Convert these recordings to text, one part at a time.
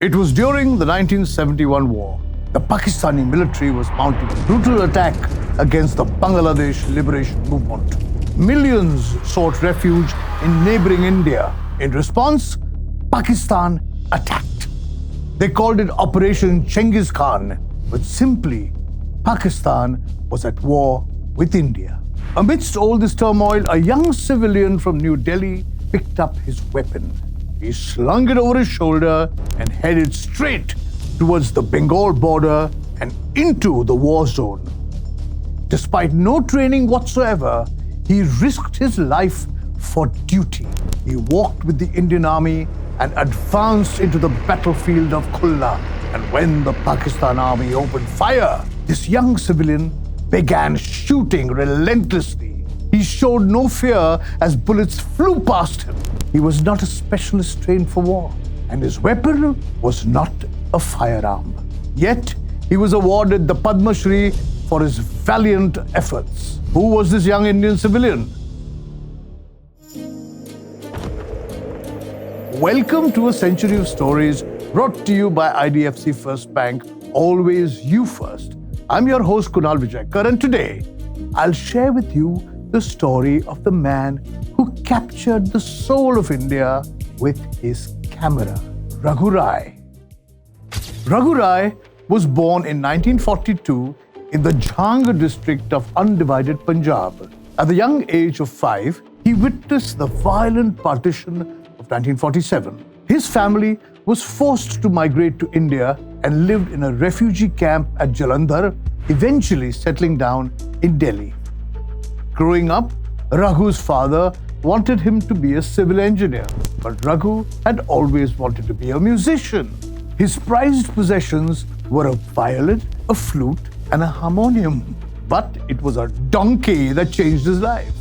It was during the 1971 war. The Pakistani military was mounting a brutal attack against the Bangladesh Liberation Movement. Millions sought refuge in neighboring India. In response, Pakistan attacked. They called it Operation Chengiz Khan, but simply, Pakistan was at war with India. Amidst all this turmoil, a young civilian from New Delhi picked up his weapon. He slung it over his shoulder and headed straight towards the Bengal border and into the war zone. Despite no training whatsoever, he risked his life for duty. He walked with the Indian Army and advanced into the battlefield of Kulla. And when the Pakistan Army opened fire, this young civilian began shooting relentlessly. He showed no fear as bullets flew past him. He was not a specialist trained for war, and his weapon was not a firearm. Yet, he was awarded the Padma Shri for his valiant efforts. Who was this young Indian civilian? Welcome to a century of stories brought to you by IDFC FIRST Bank, always you first. I'm your host Kunal Vijayakar, and today I'll share with you the story of the man who captured the soul of India with his camera, Raghu Rai. Raghu Rai was born in 1942 in the Jhangar district of undivided Punjab. At the young age of 5, he witnessed the violent partition of 1947. His family was forced to migrate to India and lived in a refugee camp at Jalandhar, eventually settling down in Delhi. Growing up, Raghu's father wanted him to be a civil engineer, but Raghu had always wanted to be a musician. His prized possessions were a violin, a flute, and a harmonium. But it was a donkey that changed his life.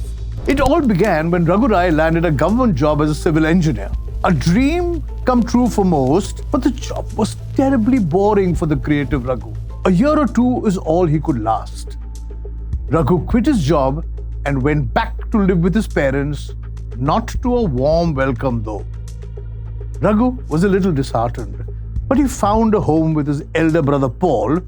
It all began when Raghu Rai landed a government job as a civil engineer. A dream come true for most, but the job was terribly boring for the creative Raghu. A year or two is all he could last. Raghu quit his job and went back to live with his parents, not to a warm welcome though. Raghu was a little disheartened, but he found a home with his elder brother Paul,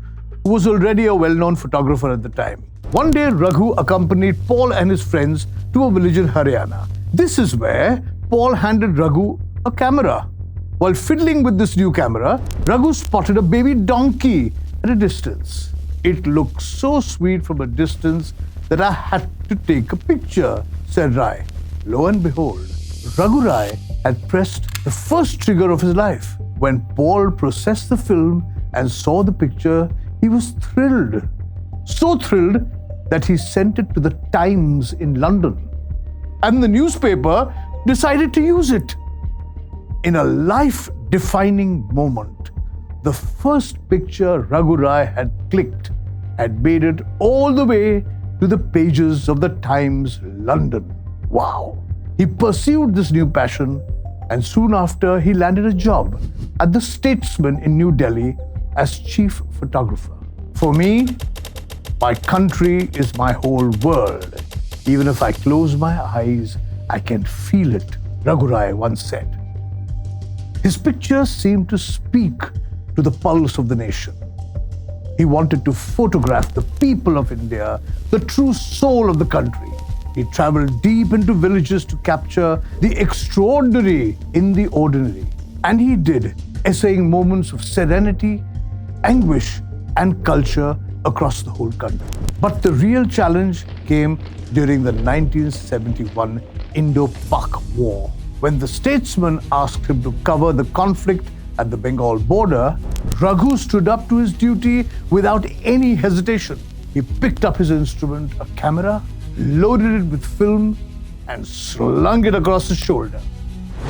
who was already a well-known photographer at the time. One day, Raghu accompanied Paul and his friends to a village in Haryana. This is where Paul handed Raghu a camera. While fiddling with this new camera, Raghu spotted a baby donkey at a distance. It looked so sweet from a distance that I had to take a picture, said Rai. Lo and behold, Raghu Rai had pressed the first trigger of his life. When Paul processed the film and saw the picture, he was thrilled. So thrilled that he sent it to the Times in London. And the newspaper decided to use it. In a life-defining moment, the first picture Raghu Rai had clicked had made it all the way to the pages of the Times London. Wow! He pursued this new passion, and soon after he landed a job at the Statesman in New Delhi as chief photographer. For me, my country is my whole world. Even if I close my eyes, I can feel it, Raghu Rai once said. His pictures seemed to speak to the pulse of the nation. He wanted to photograph the people of India, the true soul of the country. He traveled deep into villages to capture the extraordinary in the ordinary. And he did, essaying moments of serenity, anguish, and culture across the whole country. But the real challenge came during the 1971 Indo-Pak War. When the Statesman asked him to cover the conflict at the Bengal border, Raghu stood up to his duty without any hesitation. He picked up his instrument, a camera, loaded it with film, and slung it across his shoulder.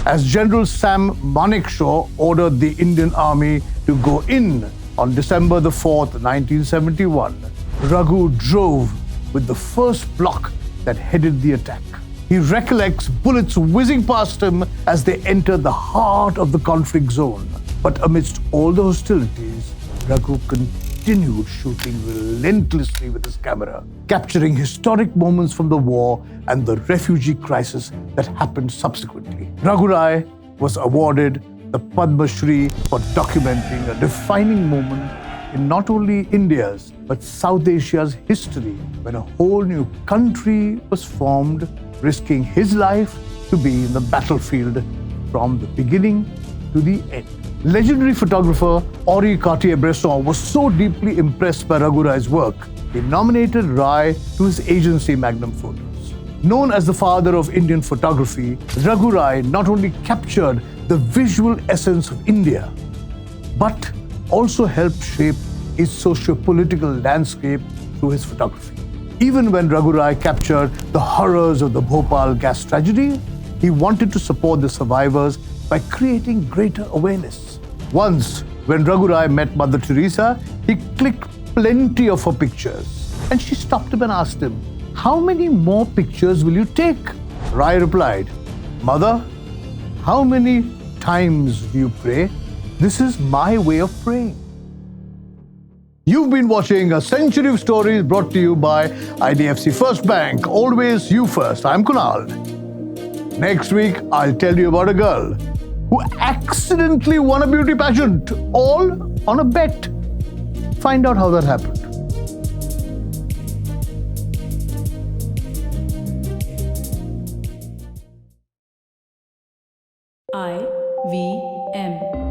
As General Sam Manekshaw ordered the Indian Army to go in on December the 4th, 1971, Raghu drove with the first block that headed the attack. He recollects bullets whizzing past him as they entered the heart of the conflict zone. But amidst all the hostilities, Raghu continued shooting relentlessly with his camera, capturing historic moments from the war and the refugee crisis that happened subsequently. Raghu Rai was awarded the Padma Shri for documenting a defining moment in not only India's but South Asia's history, when a whole new country was formed, risking his life to be in the battlefield from the beginning to the end. Legendary photographer Cartier-Bresson was so deeply impressed by Raghu Rai's work, he nominated Rai to his agency Magnum Photos. Known as the father of Indian photography, Raghu Rai not only captured the visual essence of India, but also helped shape its socio-political landscape through his photography. Even when Raghu Rai captured the horrors of the Bhopal gas tragedy, he wanted to support the survivors by creating greater awareness. Once, when Raghu Rai met Mother Teresa, he clicked plenty of her pictures. And she stopped him and asked him, "How many more pictures will you take?" Rai replied, "Mother, how many times do you pray? This is my way of praying." You've been watching A Century of Stories brought to you by IDFC FIRST Bank. Always you first. I'm Kunal. Next week, I'll tell you about a girl who accidentally won a beauty pageant, all on a bet. Find out how that happened. IVM